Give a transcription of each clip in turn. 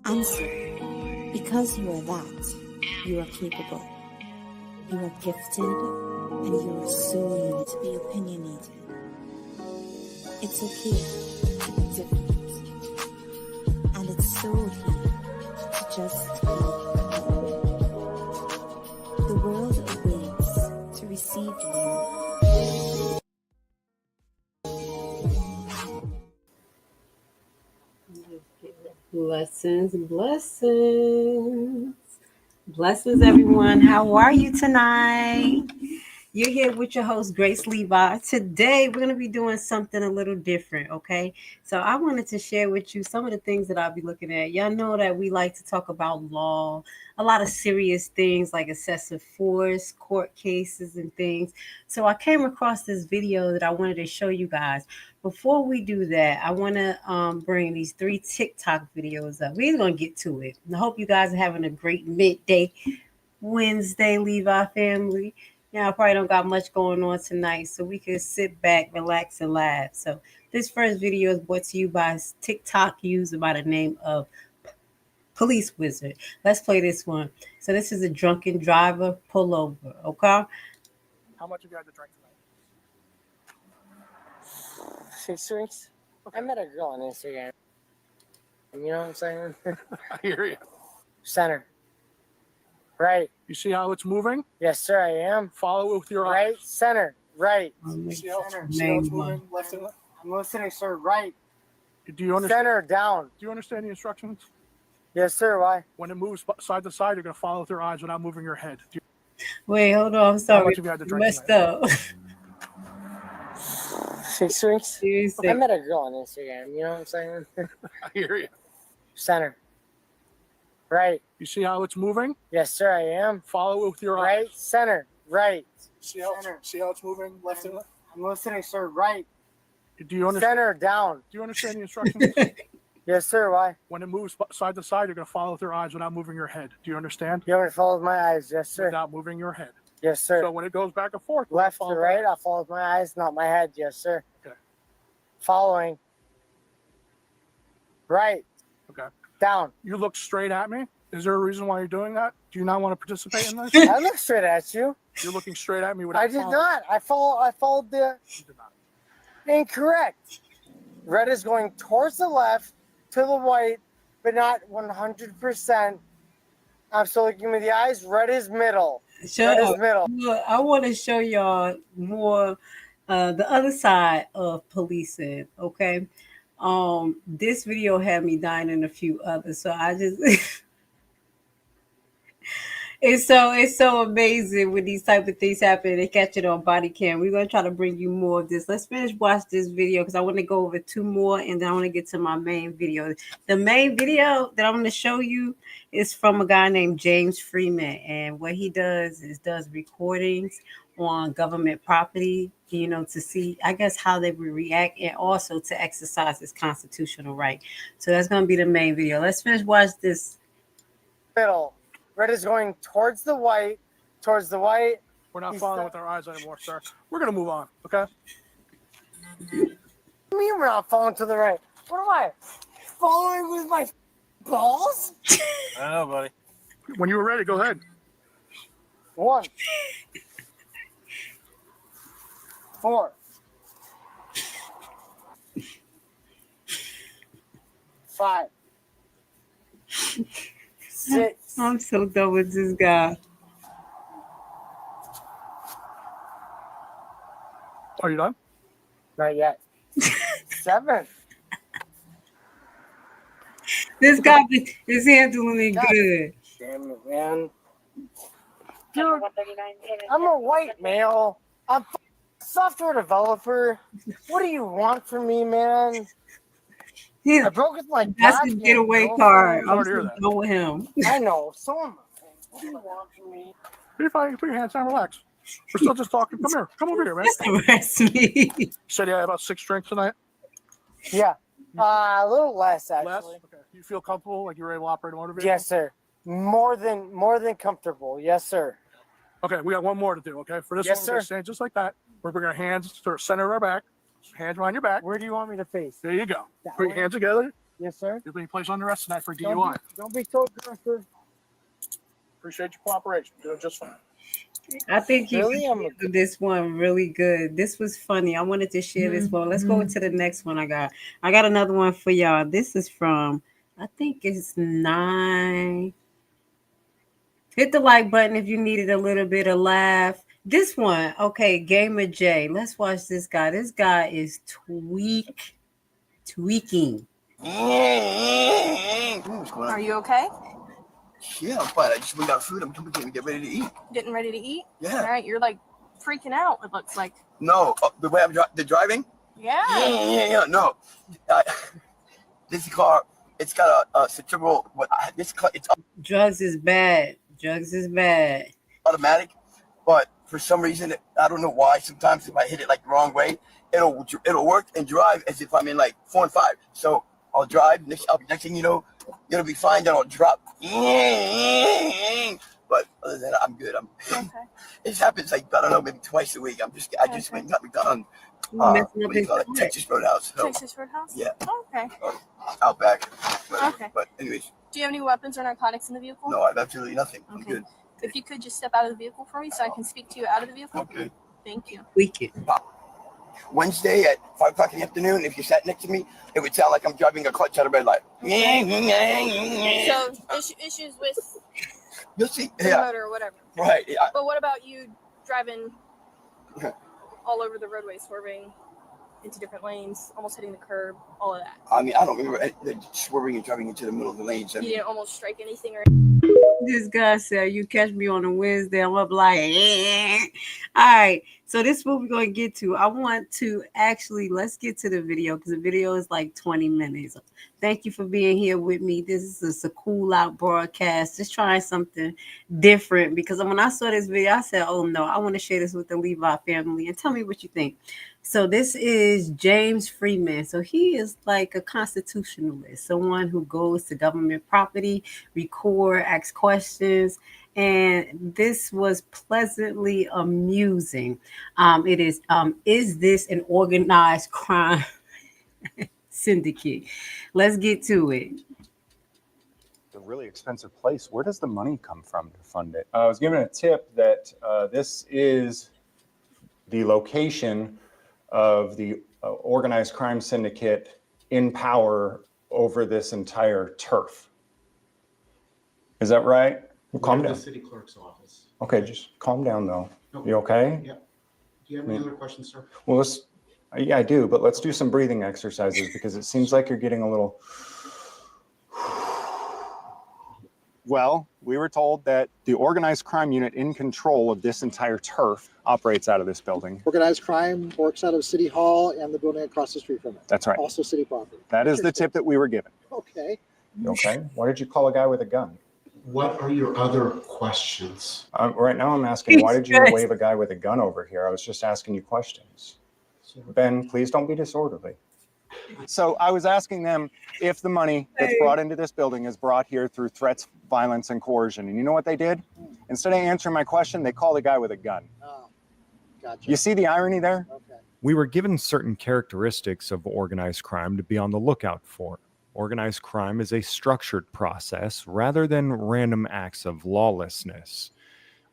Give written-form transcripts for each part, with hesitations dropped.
Answer. Because you are that, you are capable. You are gifted, and you are soon to be opinionated. It's okay to be different. And it's so okay to just be you. The world awaits to receive you. Blessings, blessings. Blessings, everyone. How are you tonight? You're here with your host, Grace Levi. Today, we're going to be doing something a little different, okay? So, I wanted to share with you some of the things that I'll be looking at. Y'all know that we like to talk about law, a lot of serious things like excessive force, court cases, and things. So, I came across this video that I wanted to show you guys. Before we do that, I want to bring these 3 TikTok videos up. We're going to get to it. I hope you guys are having a great midday Wednesday, Levi family. Yeah, I probably don't got much going on tonight, so we can sit back, relax, and laugh. So this first video is brought to you by a TikTok user by the name of Police Wizard. Let's play this one. So this is a drunken driver pullover, okay? How much have you had to drink tonight? 6 drinks. Okay. I met a girl on Instagram. You know what I'm saying? I hear you. Center. Right. You see how it's moving? Yes, sir, I am. Follow it with your right. eyes. Center. Right. You see how it's moving left and left? I'm listening, sir. Right. Do you understand? Center. Down. Do you understand the instructions? Yes, sir. Why? When it moves side to side, you're going to follow with your eyes without moving your head. Wait, hold on. I'm sorry. How much have you had to drink messed tonight? up. 6 drinks. Seriously. I met a girl on Instagram. You know what I'm saying? I hear you. Center. Right. You see how it's moving? Yes, sir, I am. Follow it with your eyes. Right. Center. Right. See how it's moving left and left? I'm listening, sir. Right. Do you understand? Center. Down. Do you understand the instructions? Yes, sir. Why? When it moves side to side, you're going to follow with your eyes without moving your head. Do you understand? You haven't followed my eyes. Yes, sir. Without moving your head. Yes, sir. So when it goes back and forth, left to right, I follow with my eyes, not my head. Yes, sir. Okay. Following. Right. Okay. Down. You look straight at me. Is there a reason why you're doing that? Do you not want to participate in this? I look straight at you. You're looking straight at me without I did not. I followed the incorrect. Red is going towards the left to the white, but not 100%. I'm still looking with the eyes. Red is middle. Red is middle. Look, I want to show y'all more the other side of policing, okay? This video had me dying and a few others, so I just it's so amazing when these type of things happen. They catch it on body cam. We're gonna try to bring you more of this. Let's finish watch this video because I want to go over 2 more and then I want to get to my main video. The main video that I'm going to show you is from a guy named James Freeman, and what he does is does recordings on government property, you know, to see, I guess, how they would react and also to exercise his constitutional right. So that's going to be the main video. Let's finish watch this. Middle. Red is going towards the white. Towards the white. We're not following with our eyes anymore, sir. We're going to move on, okay? What do you mean we're not following to the right? What am I? Following with my balls? I don't know, buddy. When you were ready, go ahead. 1, 4, 5, 6. I'm so done with this guy. Are you done? Not yet. 7. This guy is handling it good. Damn it, man. Dude, I'm a white male. I'm a software developer. What do you want from me, man? I broke with my That's the getaway card. I'm so done with him. I know. So am I. What do you want from me? Be fine. Put your hands down. Relax. We're still just talking. Come here. Come over here, man. Just arrest me. You said you had about 6 drinks tonight? Yeah. A little less, actually. Less? Okay. You feel comfortable? Like you're able to operate a motor vehicle? Yes, sir. More than comfortable. Yes, sir. Okay, we got one more to do, okay? For this Yes, one, we're sir. going to stand just like that. We're bringing our hands to the center of our back. Hands behind your back. Where do you want me to face? There you go. That Put way? your hands together. Yes, sir. You'll be placed under arrest tonight for Don't DUI. don't be so aggressive. Appreciate your cooperation. Doing just fine. I think you Really? handled this one really good. This was funny. I wanted to share this one. Let's go into the next one I got. I got another one for y'all. This is from, I think it's 9. Hit the like button if you needed a little bit of laugh. This one, okay, Gamer J. Let's watch this guy. This guy is tweaking. What's going on? Are you okay? Yeah, I'm fine. I just went out food. I'm getting get ready to eat. Getting ready to eat? Yeah. All right, you're like freaking out, it looks like. No, the way the driving? Yeah. Yeah. No, this car, it's got a centrifugal. This car, it's Drugs is bad. Drugs is bad. automatic, but for some reason, I don't know why. Sometimes if I hit it like the wrong way, it'll work and drive as if I'm in like 4 and 5. So I'll drive. Next thing you know, it'll be fine. Then I'll drop. But other than that, I'm good. Okay. It happens like, I don't know, maybe twice a week. I just went and got McDonald's. Messing up his Texas Roadhouse. So, Texas Roadhouse? yeah. Oh, okay. out back. Okay. But anyways, Do you have any weapons or narcotics in the vehicle? no, I have absolutely nothing. I'm Okay. good. If you could just step out of the vehicle for me so I can speak to you out of the vehicle. Okay. Thank you. Tweaking. Wednesday at 5 o'clock in the afternoon, if you sat next to me, it would sound like I'm driving a clutch at a red light. So issues with You'll see. the Yeah, motor or whatever. right. Yeah. But what about you driving Okay. all over the roadway, swerving into different lanes, almost hitting the curb, all of that? I mean, I don't remember swerving and driving into the middle of the lanes. I You mean, didn't almost strike anything or This guy said, you catch me on a Wednesday, I'm up like, eh. All right. So this is what we're going to get to. I want to let's get to the video because the video is like 20 minutes. Thank you for being here with me. This is a cool out broadcast. Just trying something different because when I saw this video, I said, oh no, I want to share this with the Levi family and tell me what you think. So this is James Freeman. So he is like a constitutionalist, someone who goes to government property, record, ask questions. And this was pleasantly amusing. It is this an organized crime syndicate? Let's get to it. A really expensive place. Where does the money come from to fund it? I was given a tip that this is the location of the organized crime syndicate in power over this entire turf. Is that right? Calm down. The city clerk's office. Okay, just calm down though. Okay. You okay? Yeah. Do you have any other questions, sir? Well, yeah, I do, but let's do some breathing exercises because it seems like you're getting a little. Well, we were told that the organized crime unit in control of this entire turf operates out of this building. Organized crime works out of City Hall and the building across the street from it. That's right. Also city property. That is the tip that we were given. Okay. You okay? Why did you call a guy with a gun? What are your other questions? Right now I'm asking, why did you wave a guy with a gun over here? I was just asking you questions. Ben, please don't be disorderly. So I was asking them if the money that's brought into this building is brought here through threats, violence, and coercion. And you know what they did? Instead of answering my question, they called a guy with a gun. Oh, gotcha. You see the irony there? Okay. We were given certain characteristics of organized crime to be on the lookout for. Organized crime is a structured process rather than random acts of lawlessness.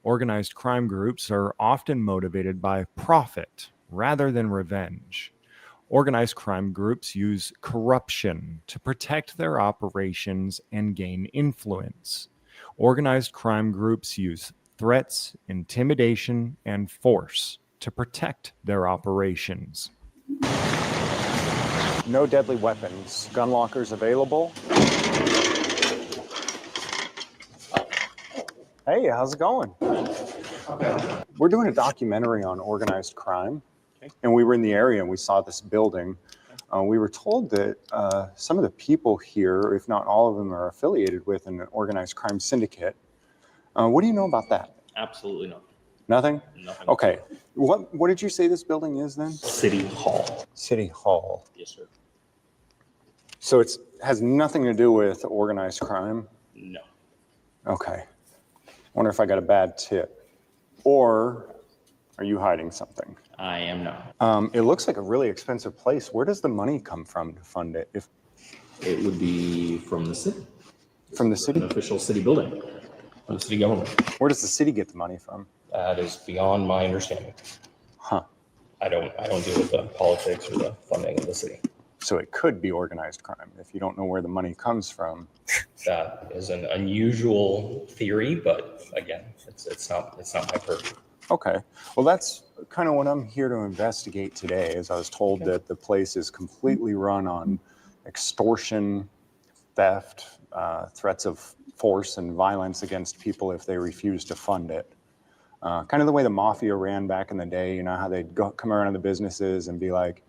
Organized crime groups are often motivated by profit rather than revenge. Organized crime groups use corruption to protect their operations and gain influence. Organized crime groups use threats, intimidation, and force to protect their operations. No deadly weapons. Gun lockers available. Hey, how's it going? We're doing a documentary on organized crime. And we were in the area and we saw this building. We were told that some of the people here, if not all of them, are affiliated with an organized crime syndicate. What do you know about that? Absolutely nothing. Nothing? Nothing. Okay. What did you say this building is then? City Hall. City Hall. Yes, sir. So it has nothing to do with organized crime? No. Okay. Wonder if I got a bad tip. Or are you hiding something? I am not. It looks like a really expensive place. Where does the money come from to fund it? It would be from the city, From the city? an official city building, from the city government. Where does the city get the money from? That is beyond my understanding. Huh. I don't deal with the politics or the funding of the city. So it could be organized crime if you don't know where the money comes from. That is an unusual theory, but again, it's not my purview. Okay. Well, that's kind of what I'm here to investigate today, is I was told that the place is completely run on extortion, theft, threats of force and violence against people if they refuse to fund it. Kind of the way the mafia ran back in the day, you know, how they'd come around to the businesses and be like,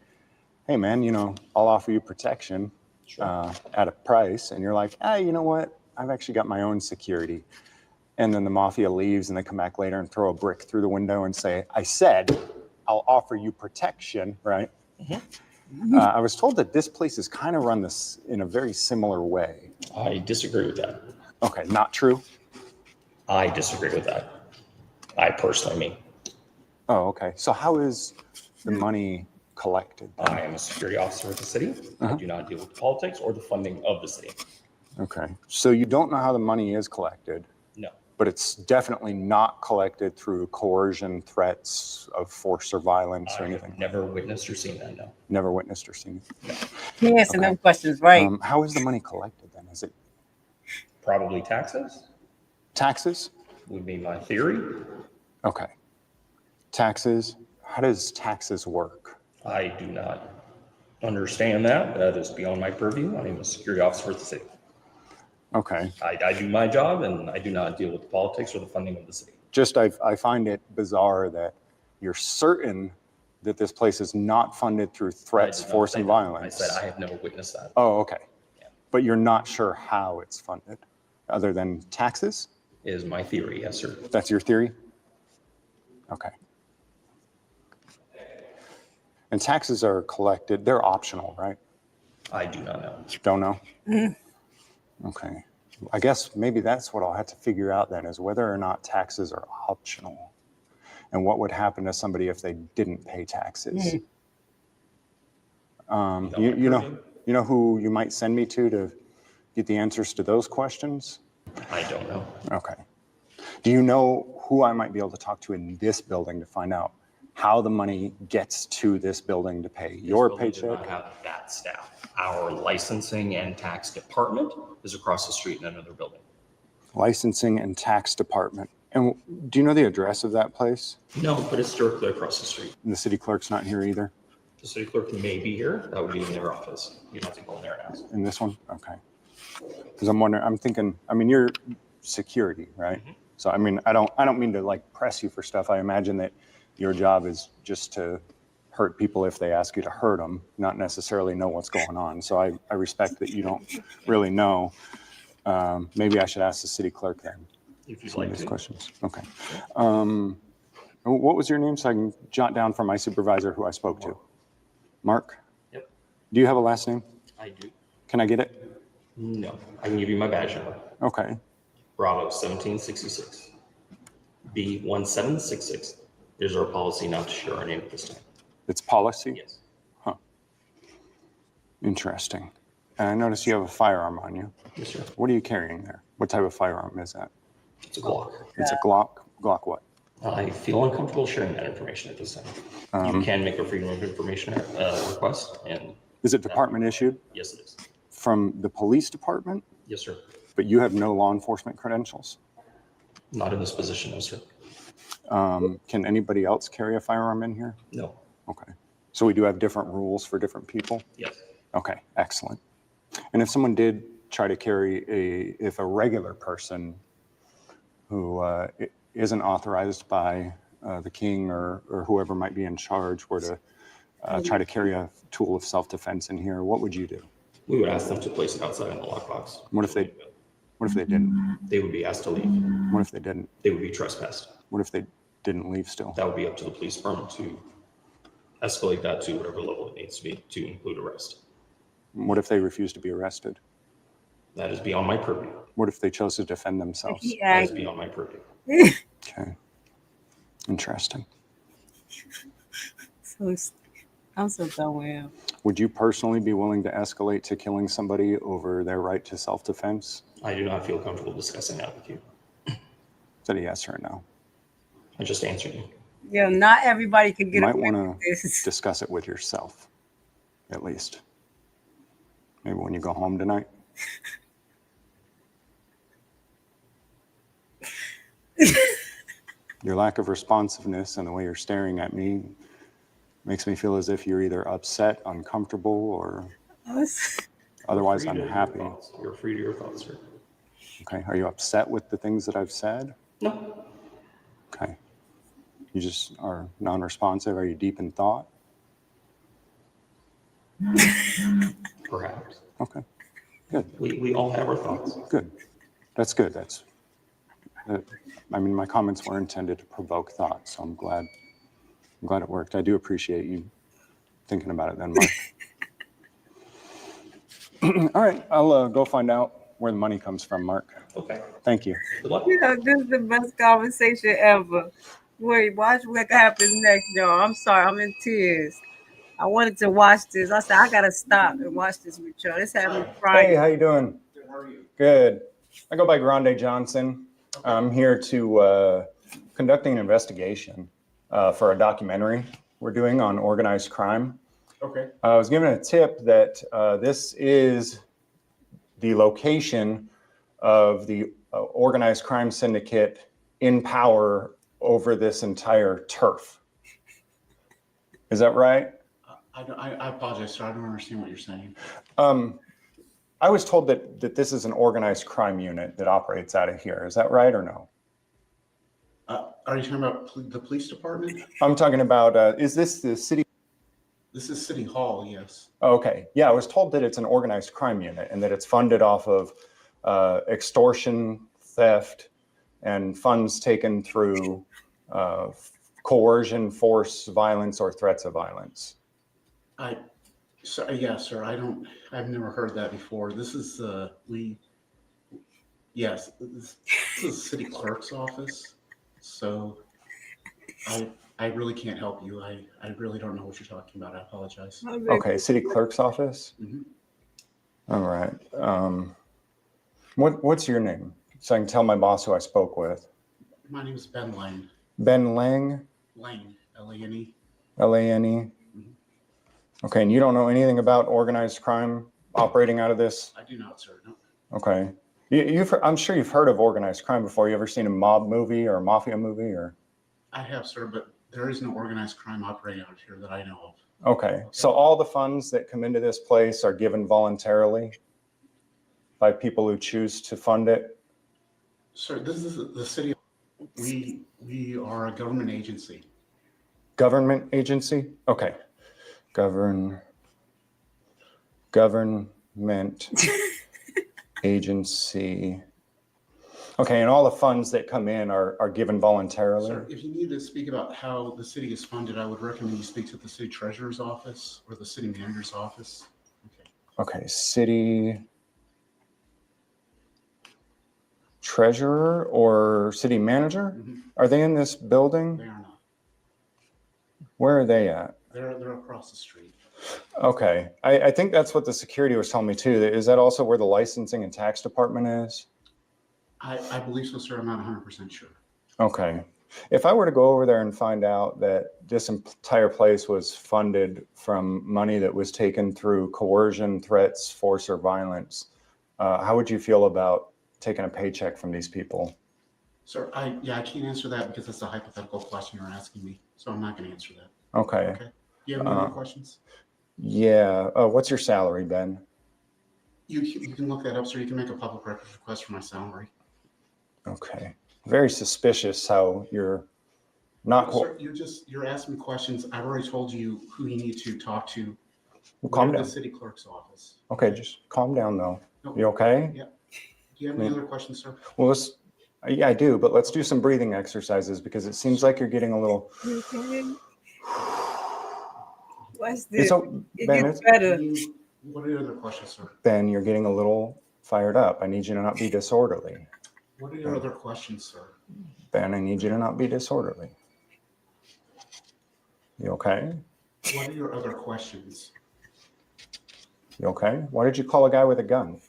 hey man, you know, I'll offer you protection at a price. And you're like, you know what? I've actually got my own security. And then the mafia leaves and they come back later and throw a brick through the window and say, I said, I'll offer you protection, right? Mm-hmm. I was told that this place is kind of run this in a very similar way. I disagree with that. Okay, not true? I disagree with that. I personally mean. Oh, okay. So how is the money collected? I am a security officer with the city. I do not deal with politics or the funding of the city. Okay. So you don't know how the money is collected? No. But it's definitely not collected through coercion, threats of force or violence or anything? I've never witnessed or seen that, no. Never witnessed or seen it? No. He answered them questions, right? How is the money collected then? Is it Probably taxes taxes? would be my theory. Okay. Taxes. How does taxes work? I do not understand that. That is beyond my purview. I am a security officer with the city. Okay. I do my job and I do not deal with the politics or the funding of the city. Just I find it bizarre that you're certain that this place is not funded through threats, I did not force, say and that. violence. I said I have never witnessed that. Oh, okay. Yeah. But you're not sure how it's funded, other than taxes? Is my theory, yes, sir. That's your theory? Okay. And taxes are collected, they're optional, right? I do not know. Don't know? Okay. I guess maybe that's what I'll have to figure out then, is whether or not taxes are optional. And what would happen to somebody if they didn't pay taxes? You know who you might send me to get the answers to those questions? I don't know. Okay. Do you know who I might be able to talk to in this building to find out how the money gets to this building to pay your This building does paycheck? not have that staff. Our licensing and tax department is across the street in another building. Licensing and tax department. And do you know the address of that place? No, but it's directly across the street. And the city clerk's not here either? The city clerk may be here. That would be in their office. You'd have to go in there and ask. In this one? Okay. Because I'm wondering, I'm thinking, I mean, you're security, right? Mm-hmm. So, I mean, I don't mean to like press you for stuff. I imagine that your job is just to hurt people if they ask you to hurt them, not necessarily know what's going on. So I respect that you don't really know. Maybe I should ask the city clerk then. If you'd Some of like these to. questions. Okay. What was your name so I can jot down for my supervisor who I spoke to? Mark? Yep, Do you have a last name? I do. Can I get it? No, I can give you my badge number. Okay. Bravo 1766. B1766. It is our policy not to share our name at this time. It's policy? Yes. Interesting. And I notice you have a firearm on you. Yes, sir. What are you carrying there? What type of firearm is that? It's a Glock. It's a Glock? Glock what? I feel uncomfortable sharing that information at this time. You can make a freedom of information request, and Is it department issued? yes, it is. From the police department? Yes, sir. But you have no law enforcement credentials? Not in this position, no, sir. Can anybody else carry a firearm in here? No. Okay. So we do have different rules for different people? Yes. Okay, excellent. And if someone did try to carry if a regular person who isn't authorized by the king or whoever might be in charge were to try to carry a tool of self-defense in here, what would you do? We would ask them to place it outside in the lockbox. What if they didn't? They would be asked to leave. What if they didn't? They would be trespassed. What if they didn't leave still? That would be up to the police department to escalate that to whatever level it needs to be to include arrest. What if they refuse to be arrested? That is beyond my purview. What if they chose to defend themselves? That is beyond my purview. Okay. Interesting. I'm so done with him. Would you personally be willing to escalate to killing somebody over their right to self-defense? I do not feel comfortable discussing that with you. Is that a yes or a no? I just answered you. Yeah, not everybody can You get might away want with to this. discuss it with yourself, at least. Maybe when you go home tonight. Your lack of responsiveness and the way you're staring at me makes me feel as if you're either upset, uncomfortable, or otherwise unhappy. You're free to your thoughts, sir. Okay. Are you upset with the things that I've said? No. Okay. You just are non-responsive. Are you deep in thought? Perhaps. Okay. Good. We all have our thoughts. Good. That's good. I mean, my comments were intended to provoke thought, so I'm glad it worked. I do appreciate you thinking about it then, Mark. All right, I'll go find out where the money comes from, Mark. Okay. Thank you. Good luck. You know, this is the best conversation ever. Wait, watch what happens next, y'all. I'm sorry, I'm in tears. I wanted to watch this. I said, I gotta stop and watch this with y'all. This had me crying. Hey, how you doing? Good, how are you? Good. I go by Grande Johnson. I'm here to conducting an investigation for a documentary we're doing on organized crime. Okay. I was given a tip that this is the location of the organized crime syndicate in power over this entire turf. Is that right? I apologize, sir. I don't understand what you're saying. I was told that this is an organized crime unit that operates out of here. Is that right or no? Are you talking about the police department? I'm talking about, is this the city? This is City Hall, yes. Okay. Yeah, I was told that it's an organized crime unit and that it's funded off of extortion, theft, and funds taken through coercion, force, violence, or threats of violence. Yeah, sir. I've never heard that before. This is yes, this is the city clerk's office. So I really can't help you. I really don't know what you're talking about. I apologize. Okay, city clerk's office? Mhm. All right. What's your name? So I can tell my boss who I spoke with. My name is Ben Lane. Ben Lang? Lane, L-A-N-E. L-A-N-E? Okay, and you don't know anything about organized crime operating out of this? I do not, sir. No. Okay. I'm sure you've heard of organized crime before. You ever seen a mob movie or a mafia movie? Or? I have, sir, but there is no organized crime operating out here that I know of. Okay, so all the funds that come into this place are given voluntarily by people who choose to fund it? Sir, this is the city. We are a government agency. Government agency? Okay. Government agency. Okay, and all the funds that come in are given voluntarily? Sir, if you need to speak about how the city is funded, I would recommend you speak to the city treasurer's office or the city manager's office. Okay, city treasurer or city manager? Mhm. Are they in this building? They are not. Where are they at? They're across the street. Okay, I think that's what the security was telling me too. Is that also where the licensing and tax department is? I believe so, sir. I'm not 100% sure. Okay. If I were to go over there and find out that this entire place was funded from money that was taken through coercion, threats, force, or violence, how would you feel about taking a paycheck from these people? Sir, I can't answer that because it's a hypothetical question you're asking me. So I'm not going to answer that. Okay. Okay. Do you have any other questions? Yeah. What's your salary, Ben? You can look that up, sir. You can make a public records request for my salary. Okay. Very suspicious how you're not. Sir, you're asking me questions. I've already told you who you need to talk to. Well, calm The down. city clerk's office. Okay, just calm down though. No. You okay? Yeah. Do you have any other questions, sir? Well, yeah, I do, but let's do some breathing exercises because it seems like you're getting a little. What's this? It Ben, gets better. What are your other questions, sir? Ben, you're getting a little fired up. I need you to not be disorderly. What are your other questions, sir? Ben, I need you to not be disorderly. You okay? What are your other questions? You okay? Why did you call a guy with a gun?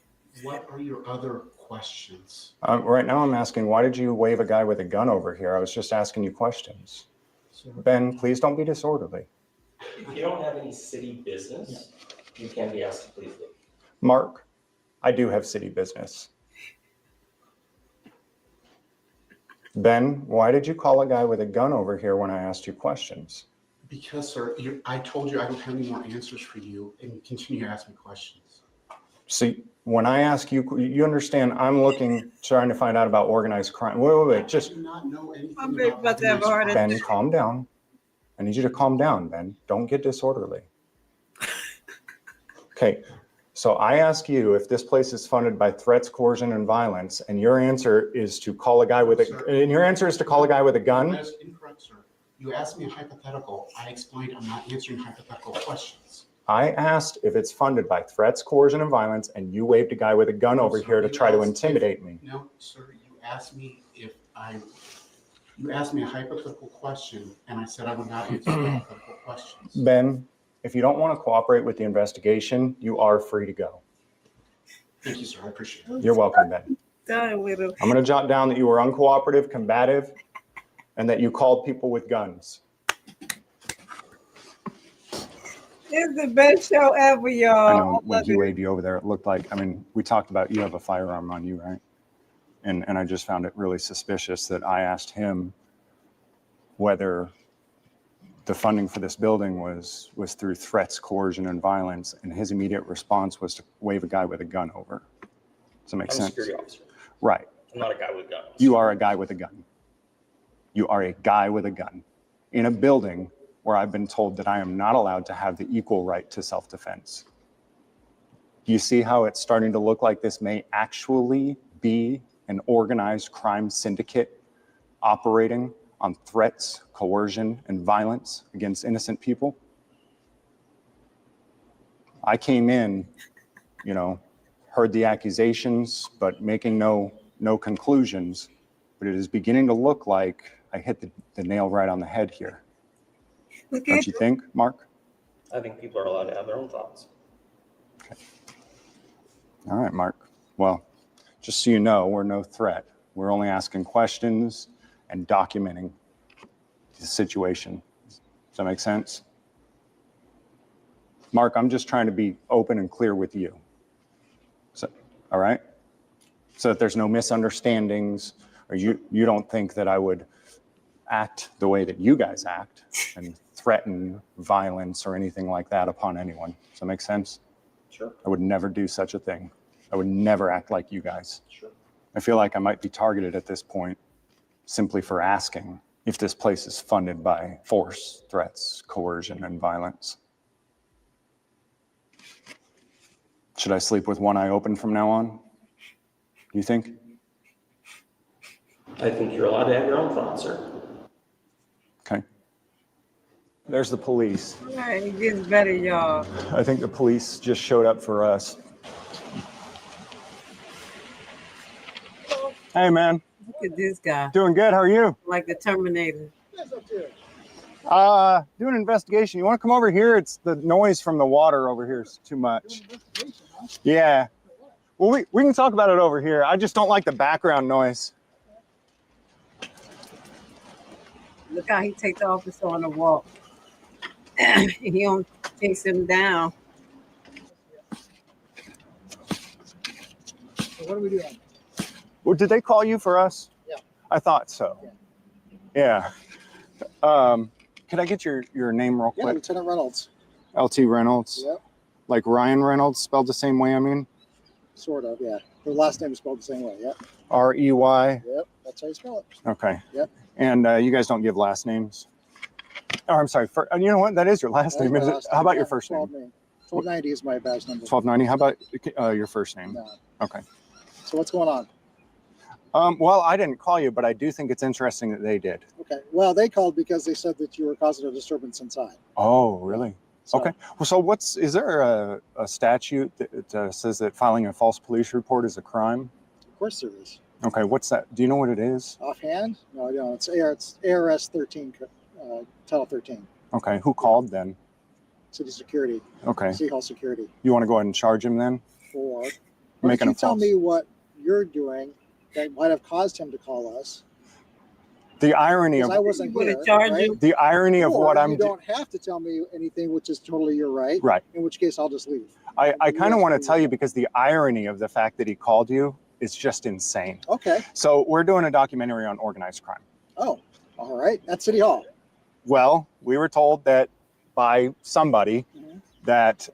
What are your other questions? Right now I'm asking, why did you wave a guy with a gun over here? I was just asking you questions. Sir, Ben, please don't be disorderly. If you don't have any city business, you can be asked to please leave. Mark, I do have city business. Ben, why did you call a guy with a gun over here when I asked you questions? because, sir, I told you I don't have any more answers for you, and you continue to ask me questions. See, when I ask you, you understand I'm looking, trying to find out about organized crime. Wait, just I do not know anything I'm very about about to have a organized heart crime. Ben, calm down. I need you to calm down, Ben. Don't get disorderly. Okay, so I ask you if this place is funded by threats, coercion, and violence, and your answer is to call a guy with a, and your answer is to call a guy with a gun? That is incorrect, sir. You asked me a hypothetical. I explained I'm not answering hypothetical questions. I asked if it's funded by threats, coercion, and violence, and you waved a guy with a gun over here to try to intimidate me. No, sir, you asked me you asked me a hypothetical question, and I said I would not answer hypothetical questions. Ben, if you don't want to cooperate with the investigation, you are free to go. Thank you, sir. I appreciate it. You're welcome, Ben. Done with him. I'm going to jot down that you were uncooperative, combative, and that you called people with guns. It's the best show ever, y'all. I know when he waved you over there, it looked like, I mean, we talked about you have a firearm on you, right? And I just found it really suspicious that I asked him whether the funding for this building was through threats, coercion, and violence, and his immediate response was to wave a guy with a gun over. Does that make I'm a sense? security officer. Right. I'm not a guy with a gun. You are a guy with a gun. You are a guy with a gun in a building where I've been told that I am not allowed to have the equal right to self-defense. Do you see how it's starting to look like this may actually be an organized crime syndicate operating on threats, coercion, and violence against innocent people? I came in, heard the accusations, but making no conclusions. But it is beginning to look like I hit the nail right on the head here. Don't you think, Mark? I think people are allowed to have their own thoughts. Okay. All right, Mark. Well, just so you know, we're no threat. We're only asking questions and documenting the situation. Does that make sense? Mark, I'm just trying to be open and clear with you. So, all right? So that there's no misunderstandings, or you don't think that I would act the way that you guys act and threaten violence or anything like that upon anyone. Does that make sense? Sure. I would never do such a thing. I would never act like you guys. Sure. I feel like I might be targeted at this point simply for asking if this place is funded by force, threats, coercion, and violence. Should I sleep with one eye open from now on? Do you think? I think you're allowed to have your own thoughts, sir. Okay. There's the police. All right, it gets better, y'all. I think the police just showed up for us. Hey, man. Look at this guy. Doing good. How are you? Like the Terminator. Doing an investigation. You want to come over here? It's the noise from the water over here is too much. Yeah. Well, we can talk about it over here. I just don't like the background noise. Look how he takes the officer on the walk. He don't chase him down. So what are we doing? Well, did they call you for us? Yeah. I thought so. Yeah. Could I get your name real Yeah, quick? Lieutenant Reynolds. LT Reynolds? Yep. Like Ryan Reynolds, spelled the same way, I mean? Sort of, yeah. Her last name is spelled the same way, yep. R-E-Y? Yep, that's how you spell it. Okay. Yep. And you guys don't give last names? Oh, I'm sorry. You know what? That is your last name. Is it? How about your first name? 1290 is my badge number. 1290. How about your first name? No. Okay. So what's going on? Well, I didn't call you, but I do think it's interesting that they did. Okay. Well, they called because they said that you were causing a disturbance inside. Oh, really? So, Okay. Well, so is there a statute that says that filing a false police report is a crime? Of course there is. Okay. What's that? Do you know what it is? Offhand? No, I don't. It's ARS 13, Title 13. Okay. Who called then? city security, Okay. City Hall security. You want to go ahead and charge him then? For why Making don't you a tell false. me what you're doing that might have caused him to call us? The irony Because of I wasn't Would here, it charge right? you? the irony of Or what I'm you don't have to tell me anything, which is totally your right. right. In which case, I'll just leave. I kind of That's want to what tell you you because the irony of the fact that he called you is just insane. Okay. So we're doing a documentary on organized crime. Oh, all right. At City Hall. Well, we were told that by somebody that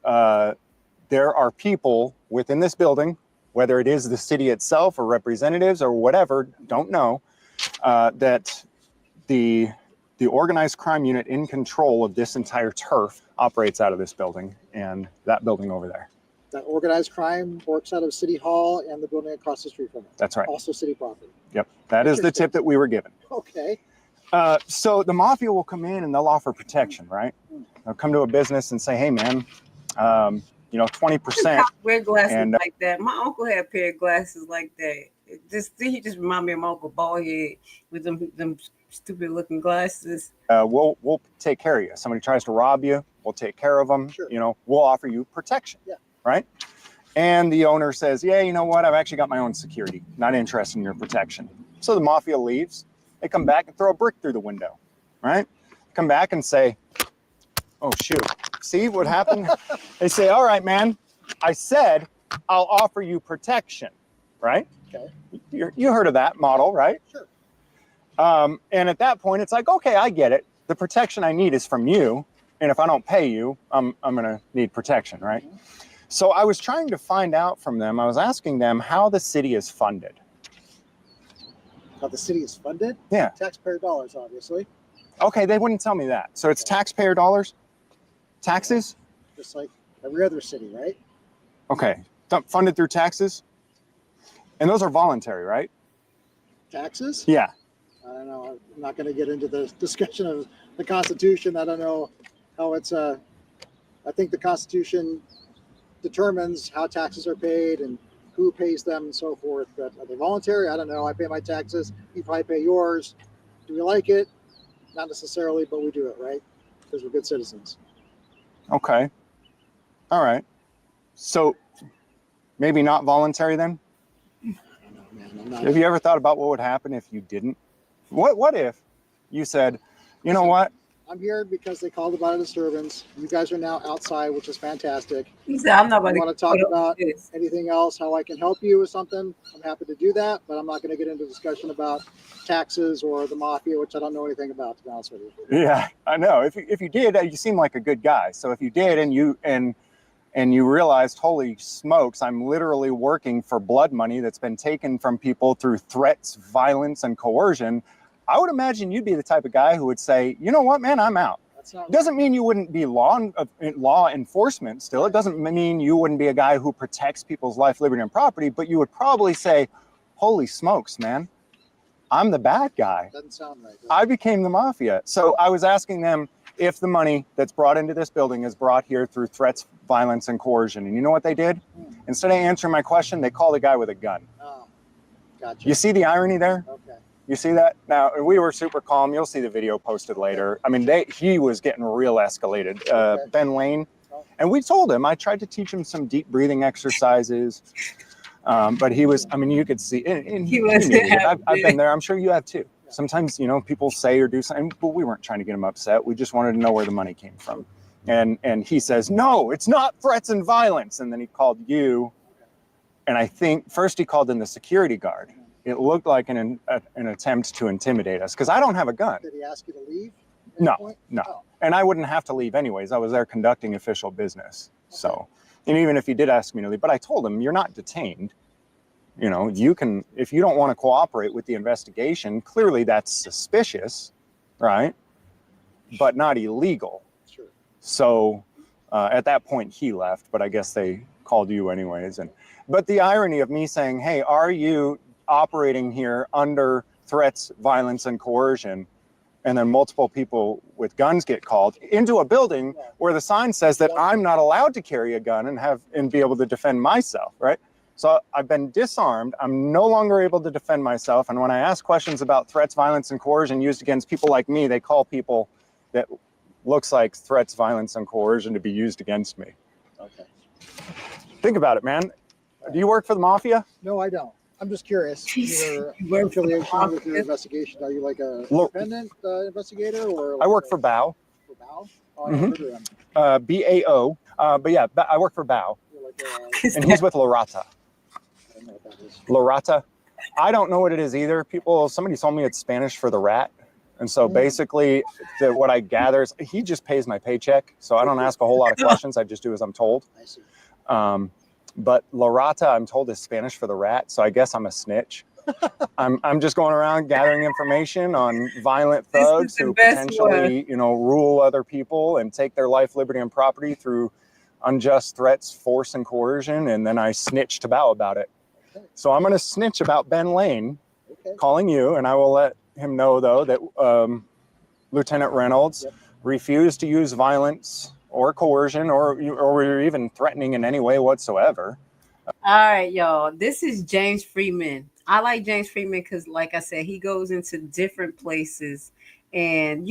there are people within this building, whether it is the city itself or representatives or whatever, don't know, that the organized crime unit in control of this entire turf operates out of this building and that building over there. That organized crime works out of City Hall and the building across the street from it. That's right. Also city property. Yep. That is the tip that we were given. Okay. So the mafia will come in and they'll offer protection, right? They'll come to a business and say, hey, man, 20%. Wear glasses And, like that. My uncle had a pair of glasses like that. He just remind me of my uncle Ballhead with them stupid looking glasses. We'll take care of you. Somebody tries to rob you, we'll take care of them. Sure. We'll offer you protection. Yeah. Right? And the owner says, yeah, you know what? I've actually got my own security. Not interested in your protection. So the mafia leaves. They come back and throw a brick through the window. Right? Come back and say, oh, shoot. See what happened? They say, all right, man, I said I'll offer you protection. Right? Okay. You heard of that model, right? Sure. And at that point, it's like, okay, I get it. The protection I need is from you. And if I don't pay you, I'm going to need protection, right? Mm-hmm. So I was trying to find out from them. I was asking them how the city is funded. How the city is funded? Yeah. Taxpayer dollars, obviously. Okay, they wouldn't tell me that. So it's taxpayer dollars? Taxes? Just like every other city, right? Okay. Funded through taxes? And those are voluntary, right? Taxes? Yeah. I don't know. I'm not going to get into the discussion of the Constitution. I don't know how it's I think the Constitution determines how taxes are paid and who pays them and so forth. But are they voluntary? I don't know. I pay my taxes. You probably pay yours. Do we like it? Not necessarily, but we do it, right? Because we're good citizens. Okay. All right. So maybe not voluntary then? I don't know, man. I'm not. Have you ever thought about what would happen if you didn't? What if you said, you know what? I'm here because they called about a disturbance. You guys are now outside, which is fantastic. He said, I'm not You about want to talk put up about with this. anything else, how I can help you with something? I'm happy to do that, but I'm not going to get into a discussion about taxes or the mafia, which I don't know anything about, to be honest with you. Yeah, I know. If you did, you seem like a good guy. So if you did and you realized, holy smokes, I'm literally working for blood money that's been taken from people through threats, violence, and coercion, I would imagine you'd be the type of guy who would say, you know what, man, I'm out. That's not Doesn't mean you wouldn't be law enforcement still. It doesn't mean you wouldn't be a guy who protects people's life, liberty, and property, but you would probably say, holy smokes, man, I'm the bad guy. doesn't sound right. I became the mafia. So I was asking them if the money that's brought into this building is brought here through threats, violence, and coercion. And you know what they did? Instead of answering my question, they called a guy with a gun. Oh, gotcha. You see the irony there? Okay. You see that? Now, we were super calm. You'll see the video posted later. I mean, he was getting real escalated. Okay. Ben Lane. And we told him, I tried to teach him some deep breathing exercises. But he was, I mean, you could see, and He was knew it. I've happy. been there. I'm sure you have too. Sometimes, people say or do something, but we weren't trying to get him upset. We just wanted to know where the money came from. And he says, no, it's not threats and violence. And then he called you. And I think first he called in the security guard. It looked like an attempt to intimidate us because I don't have a gun. Did he ask you to leave? at No, any point? no. Oh, And I wouldn't have to leave anyways. I was there conducting official business. So, and even if he did ask me to leave, but I told him, you're not detained. You can, if you don't want to cooperate with the investigation, clearly that's suspicious, right? But not illegal. sure. So at that point he left, but I guess they called you anyways. But the irony of me saying, hey, are you operating here under threats, violence, and coercion? And then multiple people with guns get called into a building where the sign says that I'm not allowed to carry a gun and be able to defend myself, right? So I've been disarmed. I'm no longer able to defend myself. And when I ask questions about threats, violence, and coercion used against people like me, they call people that looks like threats, violence, and coercion to be used against me. Okay. Think about it, man. Do you work for the mafia? No, I don't. I'm just curious. Your You work for the affiliation with your mafia? investigation. Are you like a Look, independent investigator or? I work for BAO. For BAO? Oh, I never heard of them. BAO. But yeah, I work for BAO. You're like And he's with Lorata. I don't know what that is. Lorata. I don't know what it is either. Somebody told me it's Spanish for the rat. And so basically, what I gather is he just pays my paycheck. So I don't ask a whole lot of questions. I just do as I'm told. I see. But Lorata, I'm told, is Spanish for the rat. So I guess I'm a snitch. I'm just going around gathering information on violent thugs who potentially, rule other people and take their life, liberty, and property through unjust threats, force, and coercion. And then I snitch to BAO about it. Okay. So I'm going to snitch about Ben Lane, calling you, and I will let him know, though, that Lieutenant Reynolds refused to use violence or coercion or even threatening in any way whatsoever. All right, y'all. This is James Freeman. I like James Freeman because, like I said, he goes into different places and,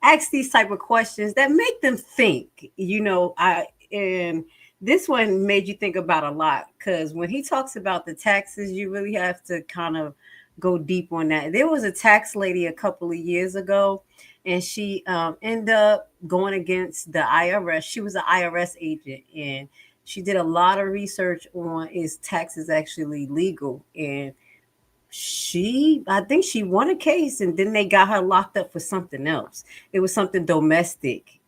asks these type of questions that make them think. And this one made you think about a lot because when he talks about the taxes, you really have to kind of go deep on that. There was a tax lady a couple of years ago, and she ended up going against the IRS. She was an IRS agent, and she did a lot of research on is taxes actually legal. And I think she won a case, and then they got her locked up for something else. It was something domestic.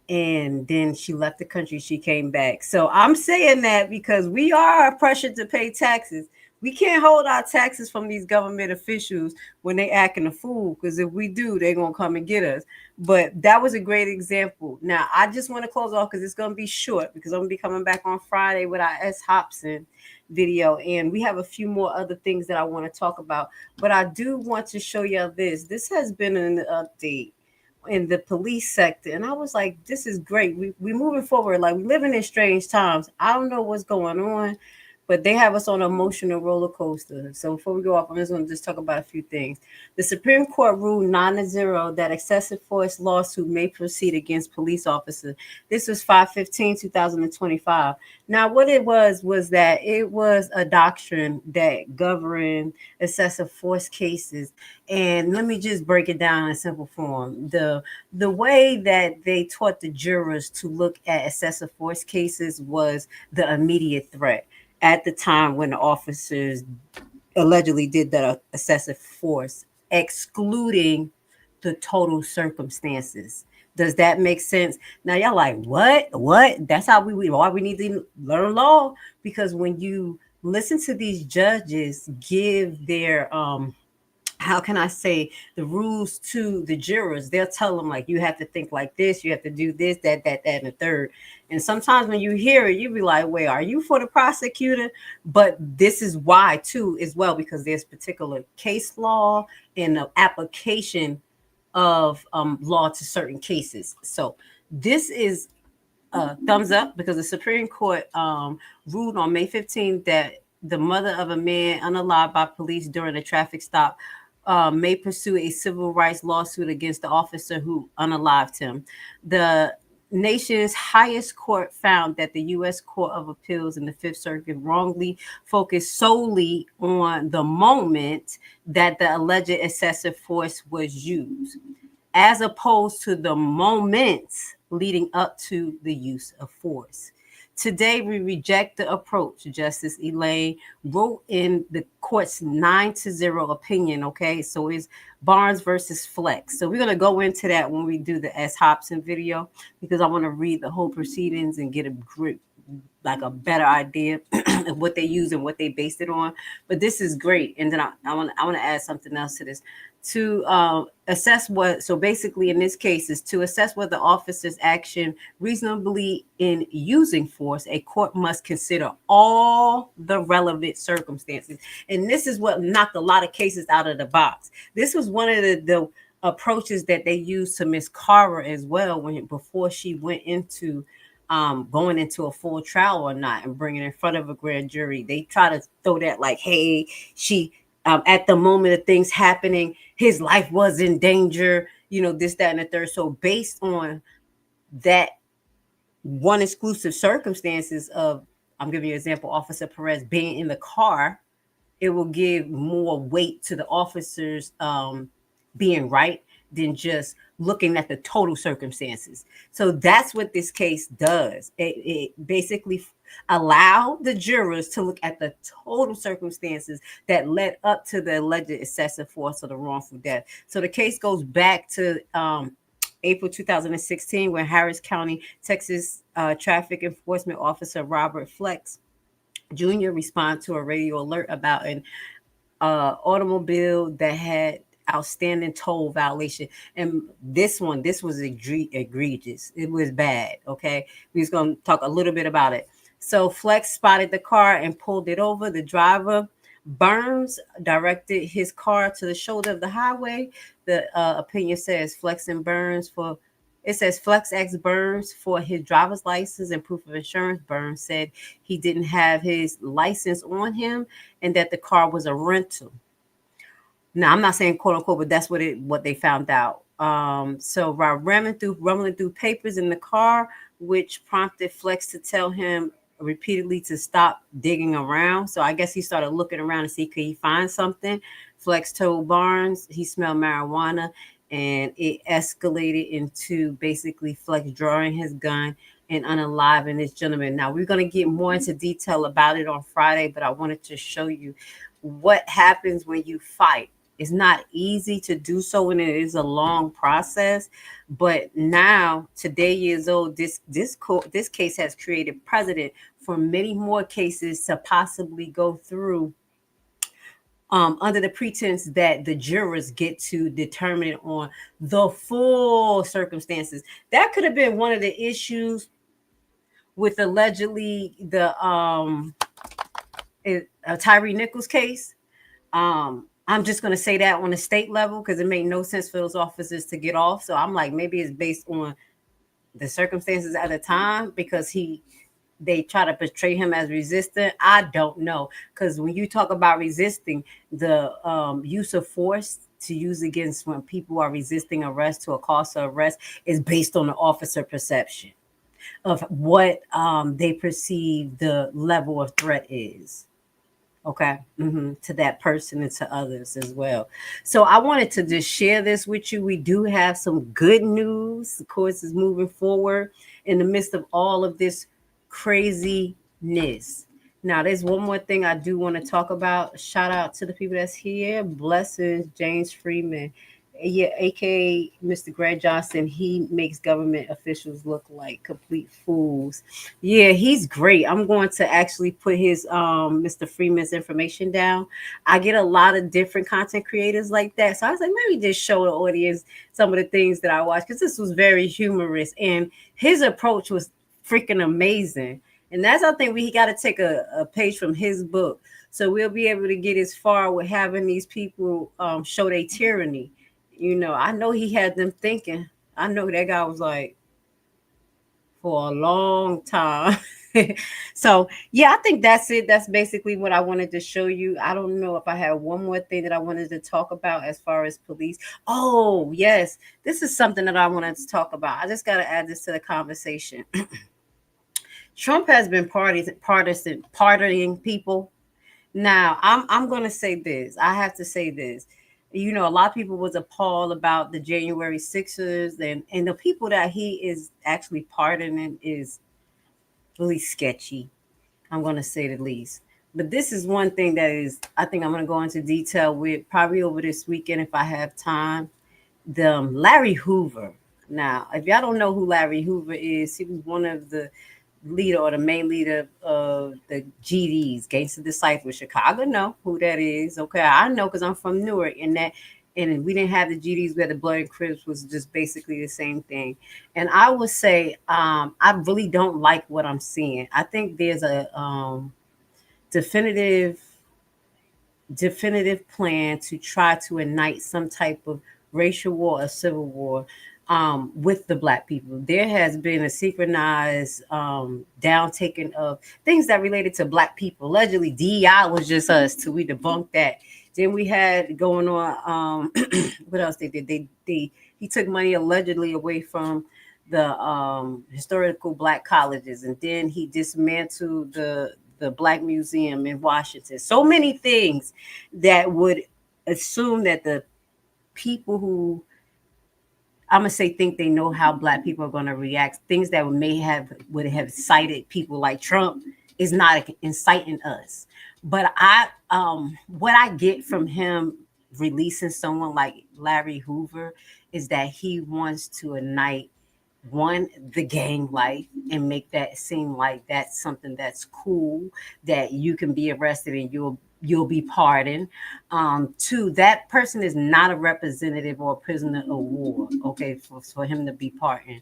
And then she left the country. She came back. So I'm saying that because we are pressured to pay taxes. We can't hold our taxes from these government officials when they acting a fool, because if we do, they're going to come and get us. But that was a great example. Now, I just want to close off because it's going to be short because I'm going to be coming back on Friday with our S. Hobson video. And we have a few more other things that I want to talk about. But I do want to show you this. This has been an update in the police sector. And I was like, this is great. We're moving forward. Like, we're living in strange times. I don't know what's going on, but they have us on an emotional roller coaster. So before we go off, I'm just going to talk about a few things. The Supreme Court ruled 9-0 that excessive force lawsuit may proceed against police officers. This was 5/15/2025. Now, what it was that it was a doctrine that governed excessive force cases. And let me just break it down in simple form. The way that they taught the jurors to look at excessive force cases was the immediate threat. At the time when the officers allegedly did that excessive force, excluding the total circumstances. Does that make sense? Now y'all like, what? That's how why we need to learn law, because when you listen to these judges give their how can I say, the rules to the jurors, they'll tell them, like, you have to think like this, you have to do this, that, and the third. And sometimes when you hear it, you be like, wait, are you for the prosecutor? But this is why, too, as well, because there's particular case law and the application of law to certain cases. So this is a thumbs up because the Supreme Court ruled on May 15th that the mother of a man unalived by police during a traffic stop may pursue a civil rights lawsuit against the officer who unalived him. The nation's highest court found that the U.S. Court of Appeals in the Fifth Circuit wrongly focused solely on the moment that the alleged excessive force was used, as opposed to the moments leading up to the use of force. Today, we reject the approach Justice Elaine wrote in the court's 9-0 opinion. Okay, so it's Barnes versus Flex. So we're going to go into that when we do the S. Hobson video, because I want to read the whole proceedings and get a grip, like a better idea of what they use and what they based it on. But this is great. And then I want to add something else to this. To assess what, so basically in this case is to assess whether the officer's action reasonably in using force, a court must consider all the relevant circumstances. And this is what knocked a lot of cases out of the box. This was one of the approaches that they used to Miss Carter as well, before she went into going into a full trial or not and bringing it in front of a grand jury. They try to throw that like, hey, she at the moment of things happening, his life was in danger. this, that, and the third. So based on that one exclusive circumstances of, I'm giving you an example, Officer Perez being in the car, it will give more weight to the officers being right than just looking at the total circumstances. So that's what this case does. It basically allow the jurors to look at the total circumstances that led up to the alleged excessive force or the wrongful death. So the case goes back to April 2016, when Harris County, Texas traffic enforcement officer Robert Flex Jr. responded to a radio alert about an automobile that had outstanding toll violation. And this was egregious. It was bad. Okay. We're just going to talk a little bit about it. So Flex spotted the car and pulled it over. The driver, Burns, directed his car to the shoulder of the highway. The opinion says Flex asked Burns for his driver's license and proof of insurance. Burns said he didn't have his license on him and that the car was a rental. Now, I'm not saying quote unquote, but that's what they found out. So while rumbling through papers in the car, which prompted Flex to tell him repeatedly to stop digging around. So I guess he started looking around to see could he find something. Flex told Barnes he smelled marijuana, and it escalated into basically Flex drawing his gun and unaliving this gentleman. Now, we're going to get more into detail about it on Friday, but I wanted to show you what happens when you fight. It's not easy to do so, and it is a long process. But now, today years old, this case has created precedent for many more cases to possibly go through under the pretense that the jurors get to determine on the full circumstances. That could have been one of the issues with allegedly the Tyree Nichols case. I'm just going to say that on a state level because it made no sense for those officers to get off. So I'm like, maybe it's based on the circumstances at the time because they try to portray him as resistant. I don't know. Because when you talk about resisting, the use of force to use against when people are resisting arrest to a cause of arrest is based on the officer perception of what they perceive the level of threat is. Okay, to that person and to others as well. So I wanted to just share this with you. We do have some good news. The course is moving forward in the midst of all of this craziness. Now, there's one more thing I do want to talk about. Shout out to the people that's here. Blessings, James Freeman. Yeah, aka Mr. Greg Johnson. He makes government officials look like complete fools. Yeah, he's great. I'm going to actually put his Mr. Freeman's information down. I get a lot of different content creators like that. So I was like, maybe just show the audience some of the things that I watched because this was very humorous and his approach was freaking amazing. And that's, I think, we got to take a page from his book. So we'll be able to get as far with having these people show their tyranny. You know, I know he had them thinking. I know that guy was like, for a long time. So, yeah, I think that's it. That's basically what I wanted to show you. I don't know if I have one more thing that I wanted to talk about as far as police. Oh, yes. This is something that I wanted to talk about. I just got to add this to the conversation. Trump has been pardoning people. Now, I'm going to say this. I have to say this. You know, a lot of people was appalled about the January 6ers and the people that he is actually pardoning is really sketchy. I'm going to say the least. But this is one thing that is, I think I'm going to go into detail with probably over this weekend if I have time. The Larry Hoover. Now, if y'all don't know who Larry Hoover is, he was one of the leader or the main leader of the GDs, Gangster Disciples. Chicago know who that is. Okay, I know because I'm from Newark, and we didn't have the GDs where the Blood and Crips was just basically the same thing. And I would say I really don't like what I'm seeing. I think there's a definitive plan to try to ignite some type of racial war or civil war with the Black people. There has been a synchronized downtaking of things that related to Black people. Allegedly, DEI was just us till we debunked that. Then we had going on, what else they did? He he took money allegedly away from the historical Black colleges, and then he dismantled the Black Museum in Washington. So many things that would assume that the people who I'm gonna say think they know how Black people are gonna react, things that would have cited people like Trump is not inciting us. But what I get from him releasing someone like Larry Hoover is that he wants to ignite the gang life and make that seem like that's something that's cool, that you can be arrested and you'll be pardoned. Two, that person is not a representative or a prisoner of war, okay, for him to be pardoned.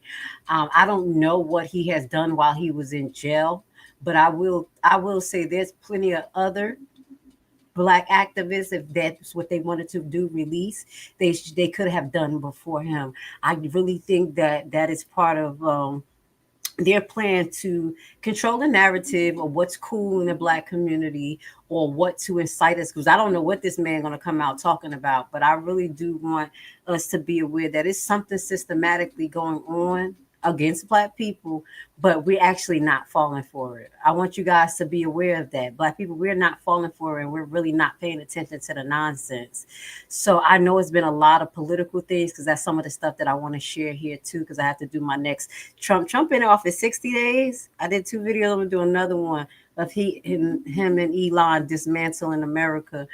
I don't know what he has done while he was in jail, but I will say there's plenty of other Black activists, if that's what they wanted to do, release, they could have done before him. I really think that is part of their plan to control the narrative of what's cool in the Black community or what to incite us. Because I don't know what this man going to come out talking about, but I really do want us to be aware that it's something systematically going on against Black people, but we're actually not falling for it. I want you guys to be aware of that. Black people, we're not falling for it, and we're really not paying attention to the nonsense. So I know it's been a lot of political things, because that's some of the stuff that I want to share here too, because I have to do my next Trump in office 60 days. I did 2 videos. I'm gonna do another one of him and Elon dismantling America.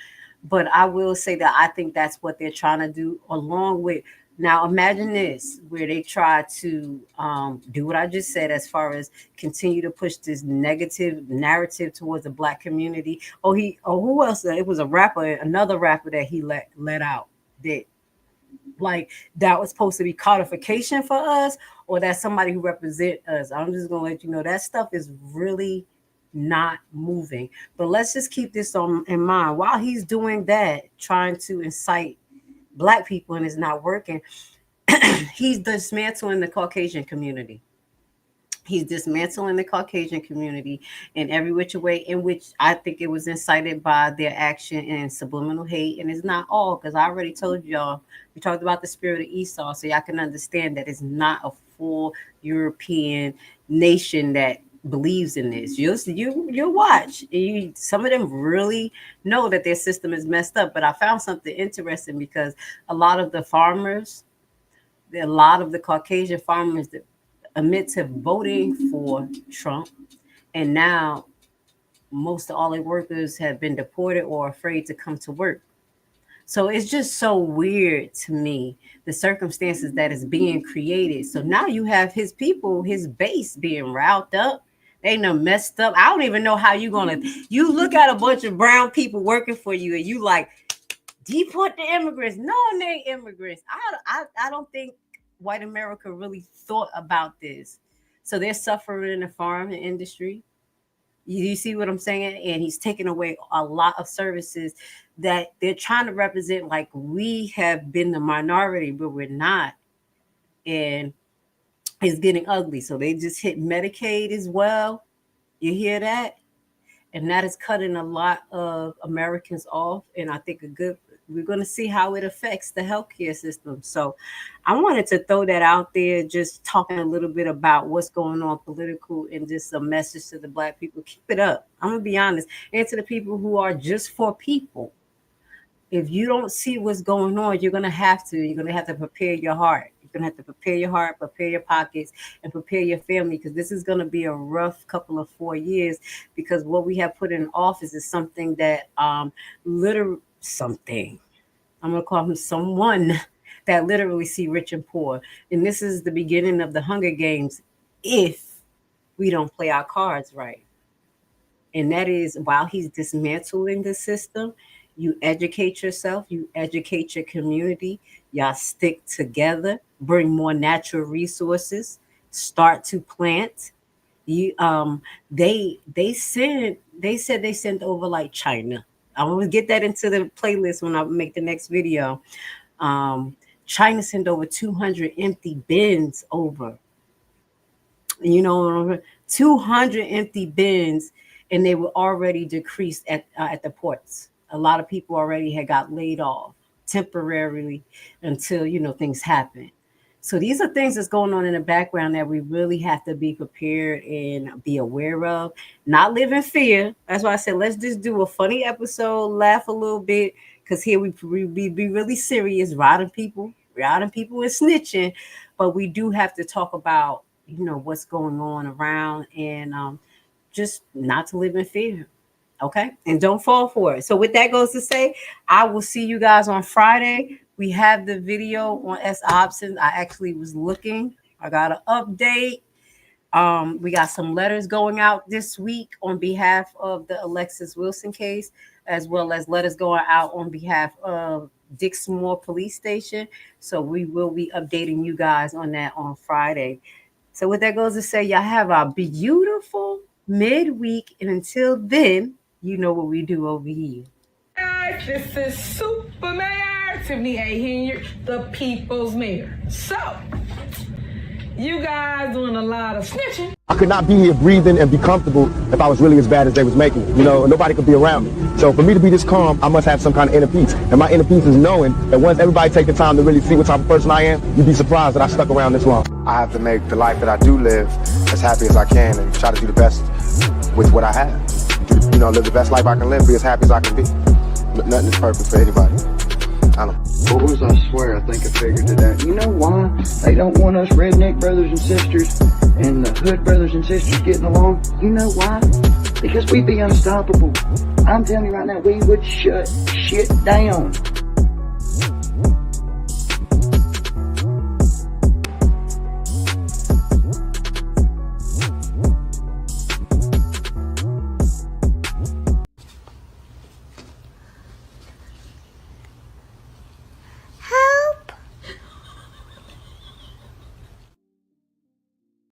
But I will say that I think that's what they're trying to do, along with. Now, imagine this, where they try to do what I just said, as far as continue to push this negative narrative towards the Black community. Who else? It was another rapper that he let out that, like, that was supposed to be codification for us, or that's somebody who represent us. I'm just gonna let you know that stuff is really not moving. But let's just keep this in mind while he's doing that, trying to incite Black people, and it's not working. He's dismantling the Caucasian community. He's dismantling the Caucasian community in every which way, in which I think it was incited by their action and subliminal hate. And it's not all, because I already told y'all, we talked about the spirit of Esau, so y'all can understand that it's not a full European nation that believes in this. You'll watch. Some of them really know that their system is messed up. But I found something interesting, because a lot of the Caucasian farmers that admit to voting for Trump, and now most of all their workers have been deported or afraid to come to work. So it's just so weird to me, the circumstances that is being created. So now you have his people, his base being riled up. They done messed up. I don't even know how you look at a bunch of brown people working for you, and you like, deport the immigrants. No, they ain't immigrants. I don't think white America really thought about this. So they're suffering in the farming industry. You see what I'm saying? And he's taking away a lot of services that they're trying to represent, like we have been the minority, but we're not. And it's getting ugly. So they just hit Medicaid as well. You hear that? And that is cutting a lot of Americans off. And I think we're going to see how it affects the healthcare system. So I wanted to throw that out there, just talking a little bit about what's going on political, and just a message to the Black people. Keep it up. I'm going to be honest. And to the people who are just for people. If you don't see what's going on, you're going to have to prepare your heart. You're going to have to prepare your heart, prepare your pockets, and prepare your family, because this is going to be a rough couple of 4 years, because what we have put in office is something that I'm going to call him someone that literally see rich and poor. And this is the beginning of the Hunger Games if we don't play our cards right. And that is, while he's dismantling the system, you educate yourself, you educate your community, y'all stick together, bring more natural resources, start to plant. They said they sent over like China. I'm gonna get that into the playlist when I make the next video. China sent over 200 empty bins over. 200 empty bins, and they were already decreased at the ports. A lot of people already had got laid off. temporarily until, you know, things happen. So these are things that's going on in the background that we really have to be prepared and be aware of, not live in fear. That's why I said, let's just do a funny episode, laugh a little bit, because here we be really serious, routing people and snitching. But we do have to talk about, you know, what's going on around, and just not to live in fear. Okay. And don't fall for it. So with that goes to say, I will see you guys on Friday. We have the video on S options. I actually was looking. I got an update. We got some letters going out this week on behalf of the Alexis Wilson case, as well as letters going out on behalf of Dixmoor Police Station. So we will be updating you guys on that on Friday. So with that goes to say, y'all have a beautiful midweek. And until then, you know what we do over here. Guys, this is Super Mayor Tiffany A. Henyard, the People's Mayor. So, you guys doing a lot of snitching. I could not be here breathing and be comfortable if I was really as bad as they was making it. You know, nobody could be around me. So for me to be this calm, I must have some kind of inner peace. And my inner peace is knowing that once everybody take the time to really see what type of person I am, you'd be surprised that I stuck around this long. I have to make the life that I do live as happy as I can and try to do the best with what I have. You know, live the best life I can live, be as happy as I can be. Nothing is perfect for anybody. I don't know. Boys, I swear, I think I figured it out. You know why they don't want us redneck brothers and sisters and the hood brothers and sisters getting along? You know why? Because we'd be unstoppable. I'm telling you right now, we would shut shit down.